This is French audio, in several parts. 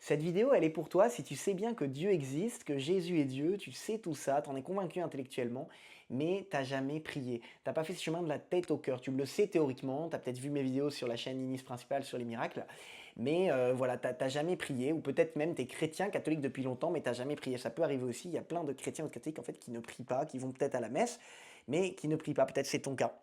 Cette vidéo, elle est pour toi si tu sais bien que Dieu existe, que Jésus est Dieu, tu sais tout ça, t'en es convaincu intellectuellement, mais t'as jamais prié. T'as pas fait ce chemin de la tête au cœur. Tu le sais théoriquement, t'as peut-être vu mes vidéos sur la chaîne Inis Principale sur les miracles, mais voilà, t'as jamais prié, ou peut-être même t'es chrétien, catholique depuis longtemps, mais t'as jamais prié. Ça peut arriver aussi, il y a plein de chrétiens ou de catholiques en fait qui ne prient pas, qui vont peut-être à la messe, mais qui ne prient pas. Peut-être c'est ton cas.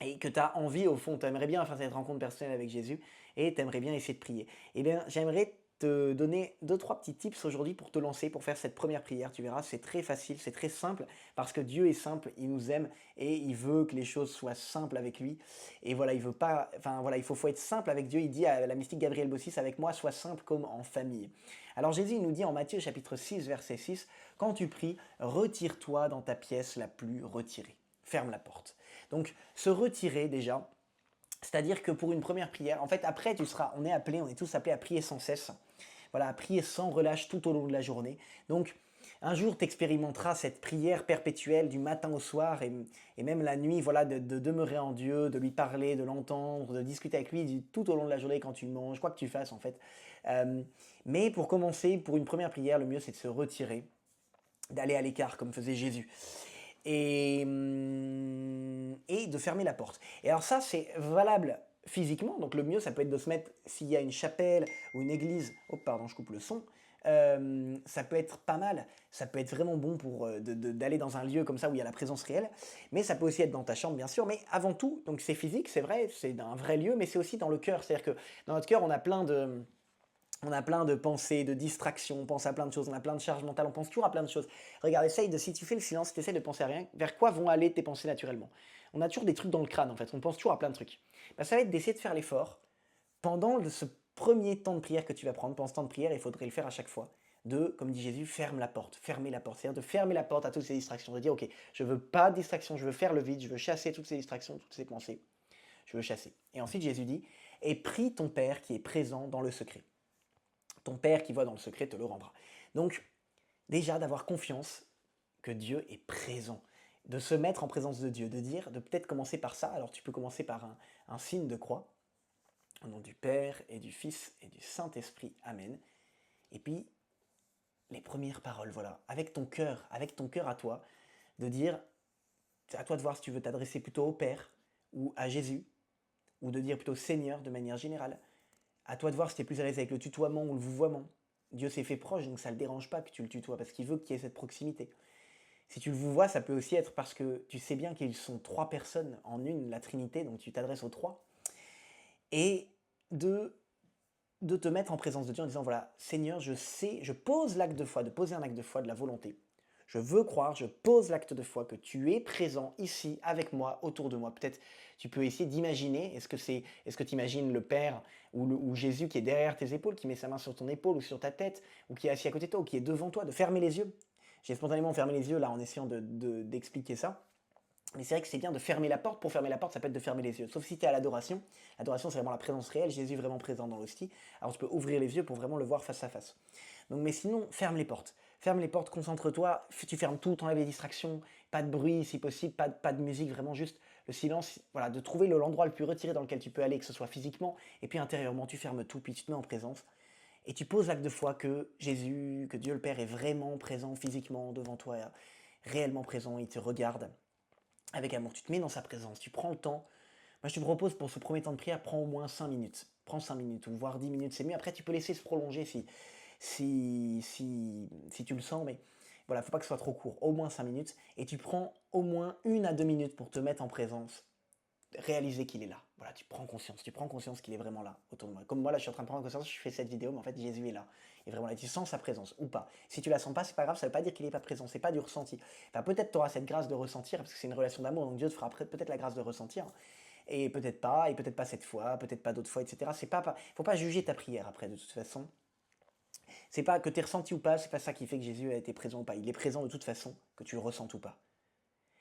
Et que tu as envie, au fond, tu aimerais bien faire cette rencontre personnelle avec Jésus et tu aimerais bien essayer de prier. Eh bien, j'aimerais te donner deux, trois petits tips aujourd'hui pour te lancer, pour faire cette première prière. Tu verras, c'est très facile, c'est très simple, parce que Dieu est simple, il nous aime et il veut que les choses soient simples avec lui. Et voilà, il veut pas, enfin voilà, faut être simple avec Dieu. Il dit à la mystique Gabriel Bossis, avec moi, sois simple comme en famille. Alors Jésus, il nous dit en Matthieu chapitre 6, verset 6, quand tu pries, retire-toi dans ta pièce la plus retirée. Ferme la porte. Donc, se retirer déjà, c'est-à-dire que pour une première prière, en fait, après, on est tous appelés à prier sans cesse. Voilà, à prier sans relâche tout au long de la journée. Donc, un jour, tu expérimenteras cette prière perpétuelle du matin au soir et même la nuit, voilà, de demeurer en Dieu, de lui parler, de l'entendre, de discuter avec lui tout au long de la journée quand tu manges, quoi que tu fasses en fait. Euh, mais pour commencer, pour une première prière, le mieux c'est de se retirer, d'aller à l'écart comme faisait Jésus et de fermer la porte. Et alors ça, c'est valable physiquement, donc le mieux, ça peut être de se mettre, s'il y a une chapelle ou une église, oh pardon, je coupe le son, ça peut être pas mal, ça peut être vraiment bon pour d'aller dans un lieu comme ça où il y a la présence réelle, mais ça peut aussi être dans ta chambre, bien sûr, mais avant tout, donc c'est physique, c'est vrai, c'est un vrai lieu, mais c'est aussi dans le cœur, c'est-à-dire que dans notre cœur, on a plein de pensées, de distractions, on pense à plein de choses, on a plein de charges mentales, on pense toujours à plein de choses. Regarde, si tu fais le silence, si tu essaies de penser à rien, vers quoi vont aller tes pensées naturellement? On a toujours des trucs dans le crâne en fait, on pense toujours à plein de trucs. Bah, ça va être d'essayer de faire l'effort, pendant ce premier temps de prière que tu vas prendre, pendant ce temps de prière, il faudrait le faire à chaque fois, de, comme dit Jésus, ferme la porte, fermer la porte. C'est-à-dire de fermer la porte à toutes ces distractions, de dire, ok, je veux pas de distractions, je veux faire le vide, je veux chasser toutes ces distractions, toutes ces pensées, je veux chasser. Et ensuite Jésus dit, et prie ton Père qui est présent dans le secret. Ton Père qui voit dans le secret te le rendra. Donc, déjà d'avoir confiance que Dieu est présent, de se mettre en présence de Dieu, de dire, de peut-être commencer par ça. Alors tu peux commencer par un signe de croix, au nom du Père et du Fils et du Saint-Esprit. Amen. Et puis, les premières paroles, voilà, avec ton cœur à toi, de dire, c'est à toi de voir si tu veux t'adresser plutôt au Père ou à Jésus, ou de dire plutôt Seigneur de manière générale. À toi de voir si tu es plus à l'aise avec le tutoiement ou le vouvoiement. Dieu s'est fait proche, donc ça ne le dérange pas que tu le tutoies, parce qu'il veut qu'il y ait cette proximité. Si tu le vouvoies, ça peut aussi être parce que tu sais bien qu'ils sont trois personnes en une, la Trinité, donc tu t'adresses aux trois. Et de, de te mettre en présence de Dieu en disant, voilà, Seigneur, je sais, je pose l'acte de foi, de poser un acte de foi de la volonté. Je veux croire, je pose l'acte de foi que tu es présent ici avec moi, autour de moi. Peut-être tu peux essayer d'imaginer, est-ce que tu imagines le Père ou Jésus qui est derrière tes épaules, qui met sa main sur ton épaule ou sur ta tête, ou qui est assis à côté de toi, ou qui est devant toi, de fermer les yeux. J'ai spontanément fermé les yeux là en essayant d'expliquer ça. Mais c'est vrai que c'est bien de fermer la porte. Pour fermer la porte, ça peut être de fermer les yeux. Sauf si tu es à l'adoration. L'adoration, c'est vraiment la présence réelle. Jésus est vraiment présent dans l'hostie. Alors tu peux ouvrir les yeux pour vraiment le voir face à face. Donc, mais sinon, ferme les portes. Ferme les portes, concentre-toi. Tu fermes tout, t'enlèves les distractions. Pas de bruit si possible, pas de musique, vraiment juste le silence. Voilà, de trouver l'endroit le plus retiré dans lequel tu peux aller, que ce soit physiquement. Et puis intérieurement, tu fermes tout, puis tu te mets en présence. Et tu poses l'acte de foi que Jésus, que Dieu le Père est vraiment présent physiquement devant toi, réellement présent, il te regarde avec amour. Tu te mets dans sa présence, tu prends le temps. Moi, je te propose pour ce premier temps de prière, prends au moins 5 minutes. Prends 5 minutes, ou voire 10 minutes, c'est mieux. Après, tu peux laisser se prolonger si tu le sens, mais voilà, faut pas que ce soit trop court. Au moins 5 minutes. Et tu prends au moins 1 à 2 minutes pour te mettre en présence, réaliser qu'il est là. Voilà, tu prends conscience qu'il est vraiment là autour de moi. Comme moi là, je suis en train de prendre conscience, je fais cette vidéo, mais en fait Jésus est là. Et vraiment là, tu sens sa présence ou pas. Si tu la sens pas, c'est pas grave, ça veut pas dire qu'il est pas présent, c'est pas du ressenti. Enfin, peut-être tu auras cette grâce de ressentir, parce que c'est une relation d'amour, donc Dieu te fera peut-être la grâce de ressentir. Et peut-être pas cette fois, peut-être pas d'autres fois, etc. Faut pas juger ta prière après, de toute façon. C'est pas que tu es ressenti ou pas, c'est pas ça qui fait que Jésus a été présent ou pas. Il est présent de toute façon, que tu le ressentes ou pas.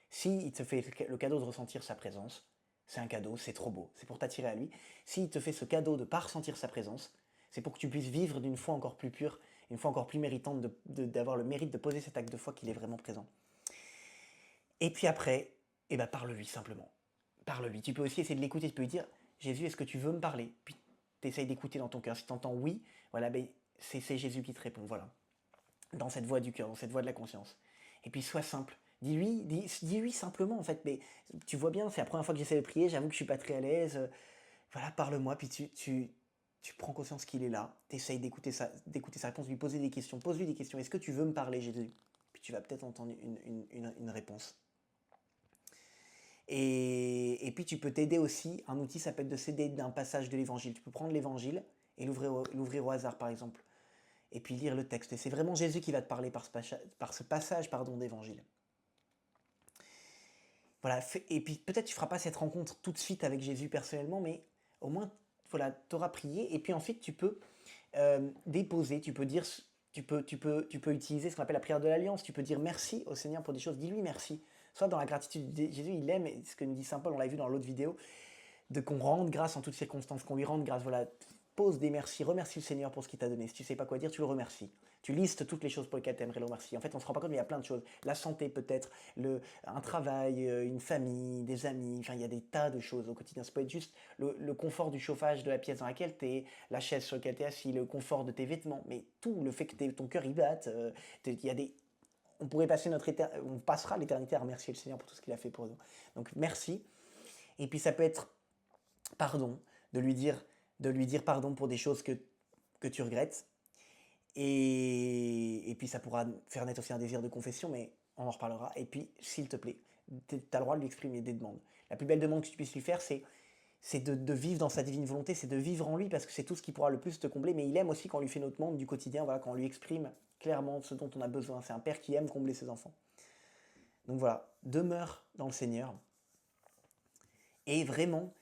Si il te fait le cadeau de ressentir sa présence, c'est un cadeau, c'est trop beau, c'est pour t'attirer à lui. S'il te fait ce cadeau de ne pas ressentir sa présence, c'est pour que tu puisses vivre d'une foi encore plus pure, une foi encore plus méritante, d'avoir le mérite de poser cet acte de foi qu'il est vraiment présent. Et puis après, eh ben, parle-lui simplement. Parle-lui. Tu peux aussi essayer de l'écouter, tu peux lui dire, Jésus, est-ce que tu veux me parler? Puis tu essayes d'écouter dans ton cœur. Si tu entends oui, voilà, ben, c'est Jésus qui te répond, voilà. Dans cette voix du cœur, dans cette voix de la conscience. Et puis sois simple. Dis-lui simplement, en fait. Mais tu vois bien, c'est la première fois que j'essaie de prier, j'avoue que je suis pas très à l'aise. Voilà, parle-moi, puis tu prends conscience qu'il est là. Tu essayes d'écouter sa réponse, lui poser des questions. Pose-lui des questions. Est-ce que tu veux me parler, Jésus? Puis tu vas peut-être entendre une réponse. Et puis tu peux t'aider aussi, un outil ça peut être de s'aider d'un passage de l'évangile. Tu peux prendre l'évangile et l'ouvrir au hasard par exemple, et puis lire le texte. Et c'est vraiment Jésus qui va te parler par ce passage d'évangile. Voilà, et puis peut-être tu ne feras pas cette rencontre tout de suite avec Jésus personnellement, mais au moins voilà, tu auras prié, et puis ensuite tu peux déposer, tu peux dire, tu peux utiliser ce qu'on appelle la prière de l'alliance, tu peux dire merci au Seigneur pour des choses, dis-lui merci. Soit dans la gratitude, Jésus il aime, ce que nous dit Saint Paul, on l'a vu dans l'autre vidéo, de qu'on rende grâce en toutes circonstances, qu'on lui rende grâce, voilà, pose des merci, remercie le Seigneur pour ce qu'il t'a donné. Si tu sais pas quoi dire, tu le remercies. Tu listes toutes les choses pour lesquelles tu aimerais le remercier. En fait, on se rend pas compte, mais il y a plein de choses. La santé peut-être, un travail, une famille, des amis, enfin il y a des tas de choses au quotidien. Ça peut être juste le confort du chauffage de la pièce dans laquelle tu es, la chaise sur laquelle tu es assis, le confort de tes vêtements, mais tout, le fait que ton cœur y batte, il y a des... On pourrait passer on passera l'éternité à remercier le Seigneur pour tout ce qu'il a fait pour nous. Donc merci. Et puis ça peut être pardon, de lui dire pardon pour des choses que tu regrettes. Et puis ça pourra faire naître aussi un désir de confession, mais on en reparlera. Et puis, s'il te plaît, tu as le droit de lui exprimer des demandes. La plus belle demande que tu puisses lui faire, c'est de vivre dans sa divine volonté, c'est de vivre en lui, parce que c'est tout ce qui pourra le plus te combler. Mais il aime aussi quand on lui fait notre demande du quotidien, voilà, quand on lui exprime clairement ce dont on a besoin. C'est un père qui aime combler ses enfants. Donc voilà, demeure dans le Seigneur. Et vraiment,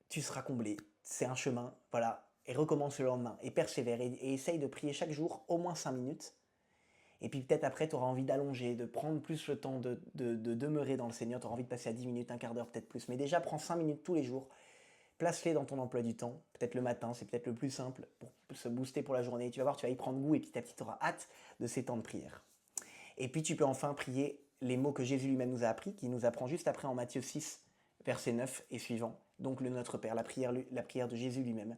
tu seras comblé. C'est un chemin, voilà. Et recommence le lendemain. Et persévère. Et essaye de prier chaque jour au moins 5 minutes. Et puis peut-être après, tu auras envie d'allonger, de prendre plus le temps de demeurer dans le Seigneur. Tu auras envie de passer à 10 minutes, un quart d'heure, peut-être plus. Mais déjà, prends 5 minutes tous les jours. Place-les dans ton emploi du temps. Peut-être le matin, c'est peut-être le plus simple pour se booster pour la journée. Tu vas voir, tu vas y prendre goût et petit à petit, tu auras hâte de ces temps de prière. Et puis tu peux enfin prier les mots que Jésus lui-même nous a appris, qui nous apprend juste après en Matthieu 6, verset 9 et suivant. Donc le Notre Père, la prière de Jésus lui-même.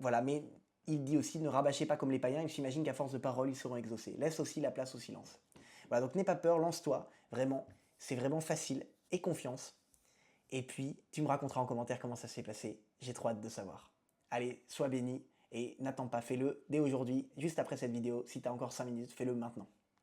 Voilà, mais il dit aussi, ne rabâchez pas comme les païens, ils s'imaginent qu'à force de paroles, ils seront exaucés. Laisse aussi la place au silence. Voilà, donc n'aie pas peur, lance-toi, vraiment, c'est vraiment facile, et confiance. Et puis, tu me raconteras en commentaire comment ça s'est passé, j'ai trop hâte de savoir. Allez, sois béni, et n'attends pas, fais-le dès aujourd'hui, juste après cette vidéo, si tu as encore 5 minutes, fais-le maintenant.